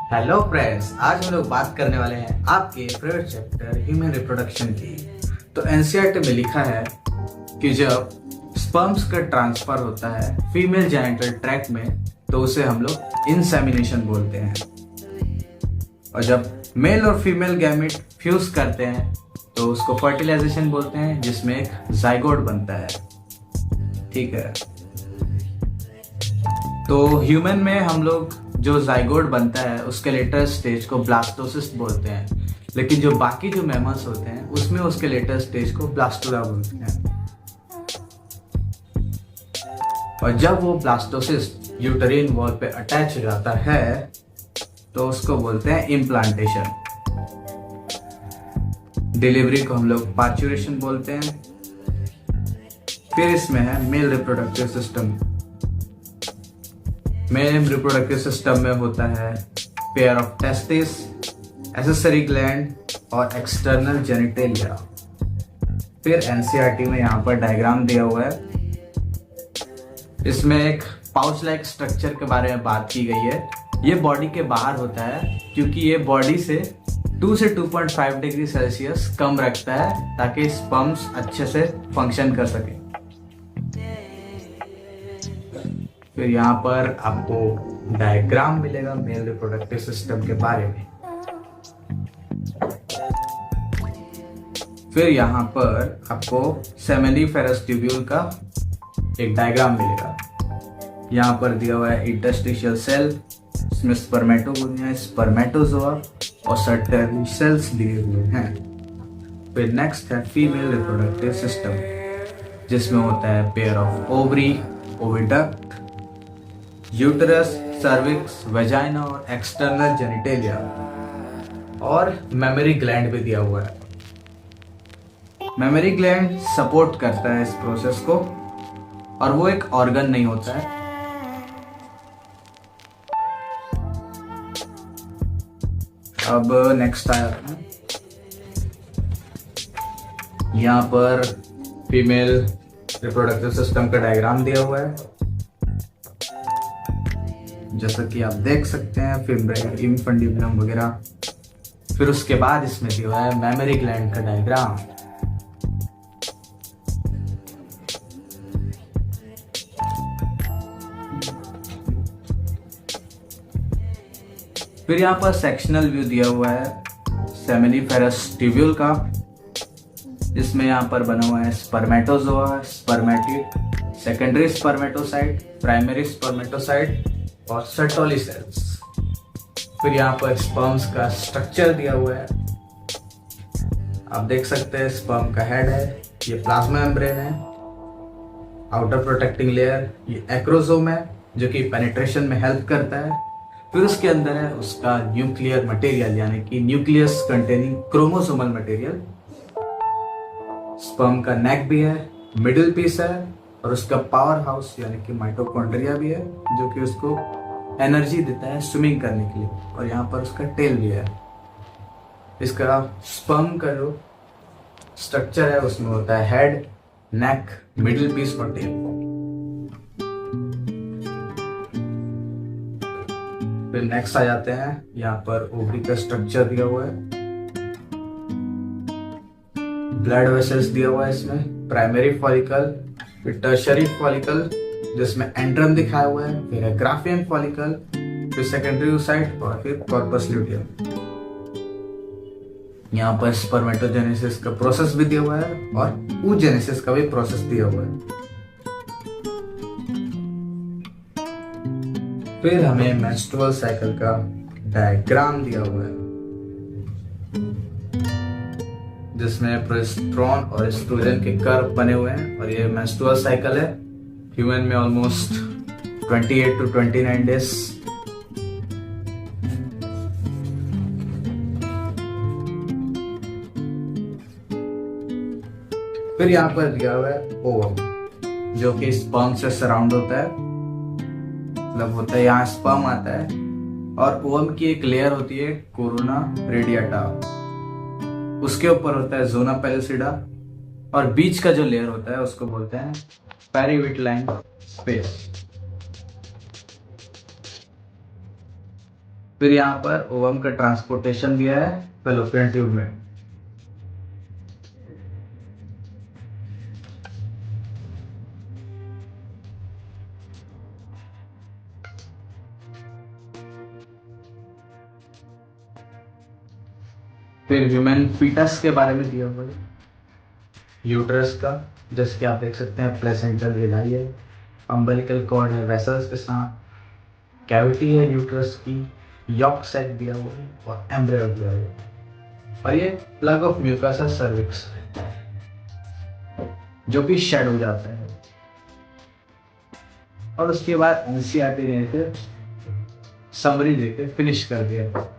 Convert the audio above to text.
Hello friends, आज हम लोग बात करने वाले हैं आपके फेवरेट चैप्टर ह्यूमन रिप्रोडक्शन की। तो एनसीईआरटी में लिखा है कि जब स्पर्म्स का ट्रांसफर होता है फीमेल जेनिटल ट्रैक्ट में तो उसे हम लोग इंसेमिनेशन बोलते हैं। और जब मेल और फीमेल गैमेट फ्यूज करते हैं तो उसको फर्टिलाइजेशन बोलते हैं, जिसमें एक जाइगोट बनता है। ठीक है, तो ह्यूमन में हम लोग जो जाइगोट बनता है उसके लेटर स्टेज को ब्लास्टोसिस बोलते हैं, लेकिन जो बाकी जो मैमल्स होते हैं उसमें उसके लेटर स्टेज को ब्लास्टोरा बोलते हैं। और जब वो ब्लास्टोसिस यूटेरिन वॉल पे अटैच हो जाता है तो उसको बोलते हैं इम्प्लांटेशन। डिलीवरी को हम लोग पार्चुरेशन बोलते हैं। फिर इसमें है male reproductive system. Male reproductive system में होता है pair of testis, accessory gland और एक्सटर्नल जेनिटेलिया। फिर एनसीईआरटी में यहाँ पर डायग्राम दिया हुआ है। इसमें एक पाउच लाइक स्ट्रक्चर के बारे में बात की गई है। ये बॉडी के बाहर होता है क्योंकि ये बॉडी से 2 से 2.5 डिग्री सेल्सियस कम रखता है ताकि स्पर्म्स अच्छे से फंक्शन कर सके। फिर यहाँ पर आपको डायग्राम मिलेगा मेल रिप्रोडक्टिव सिस्टम के बारे में। फिर यहाँ पर आपको सेमिनिफेरस ट्यूब्यूल का एक डायग्राम मिलेगा। यहाँ पर दिया हुआ है इंटरस्टिशियल सेल, इसमें स्पर्मेटोगोनिया, स्पर्मेटोजोआ और सर्टरी सेल्स दिए हुए हैं। फिर नेक्स्ट है फीमेल रिप्रोडक्टिव सिस्टम, जिसमें होता है pair of ovary, oviduct, uterus, cervix, vagina और एक्सटर्नल जेनिटेलिया, और मेमरी ग्लैंड भी दिया हुआ है। मेमरी ग्लैंड सपोर्ट करता है इस प्रोसेस को और वो एक ऑर्गन नहीं होता है। अब नेक्स्ट आया था, यहाँ पर फीमेल रिप्रोडक्टिव सिस्टम का डायग्राम दिया हुआ है। जैसा कि आप देख सकते हैं फिम्ब्रेम, इन्फंडिबुलम वगैरह। फिर उसके बाद इसमें दिया हुआ है मेमरी ग्लैंड का डायग्राम। फिर यहाँ पर सेक्शनल व्यू दिया हुआ है सेमिनिफेरस ट्यूब्यूल का, जिसमें यहाँ पर बना हुआ है spermatozoa, spermatid, secondary spermatocyte, primary spermatocyte और सर्टोली सेल्स। फिर यहाँ पर स्पर्म्स का स्ट्रक्चर दिया हुआ है। आप देख सकते हैं स्पर्म का हेड है, ये प्लाज्मा मेम्ब्रेन है, आउटर प्रोटेक्टिंग लेयर ये एक्रोसोम है जो कि पेनिट्रेशन में हेल्प करता है। फिर उसके अंदर है उसका न्यूक्लियर मटेरियल, यानी कि nucleus containing chromosomal material. Sperm का नेक भी है, मिडिल पीस है और उसका पावर हाउस यानी कि माइटोकॉन्ड्रिया भी है जो कि उसको एनर्जी देता है स्विमिंग करने के लिए। और यहाँ पर उसका टेल भी है। इसका स्पर्म का जो स्ट्रक्चर है उसमें होता है हेड, नेक, मिडिल पीस और टेल। फिर नेक्स्ट आ जाते हैं, यहाँ पर ओवरी का स्ट्रक्चर दिया हुआ है, ब्लड वेसल्स दिया हुआ है इसमें, प्राइमरी फॉलिकल, फिर टर्शरी फॉलिकल जिसमें एंड्रम दिखाया हुआ है, फिर है ग्राफियन फॉलिकल, फिर सेकेंडरी oocyte और फिर कॉर्पस ल्यूटियम। यहाँ पर स्पर्मेटोजेनेसिस का प्रोसेस भी दिया हुआ है और oogenesis का भी प्रोसेस दिया हुआ है। फिर हमें मेंस्ट्रुअल साइकिल का डायग्राम दिया हुआ है, जिसमें प्रोजेस्टेरोन और एस्ट्रोजन के कर्व बने हुए हैं। और ये मेंस्ट्रुअल साइकिल है ह्यूमन में ऑलमोस्ट 28 to 29 डेज। फिर यहाँ पर दिया हुआ है ओवम, जो कि स्पर्म से सराउंड होता है, मतलब होता है यहाँ स्पर्म आता है और ओवम की एक लेयर होती है कोरोना रेडिएटा, उसके ऊपर होता है जोना पेलिसिडा और बीच का जो लेयर होता है उसको बोलते हैं पेरीविटलाइन स्पेस। फिर यहाँ पर ओवम का ट्रांसपोर्टेशन दिया है फेलोपियन ट्यूब में। फिर ह्यूमन फीटस के बारे में दिया हुआ है, यूट्रस का, जैसे कि आप देख सकते हैं प्लेसेंटल विलाई है, अम्बिलिकल कॉर्ड है वेसल्स के साथ, कैविटी है यूट्रस की, यॉक सेट दिया हुआ है और एम्ब्रियो दिया हुआ है। और ये प्लग ऑफ म्यूकस है सर्विक्स, जो कि शेड हो जाता है। और उसके बाद एनसीईआरटी ने समरी देके फिनिश कर दिया।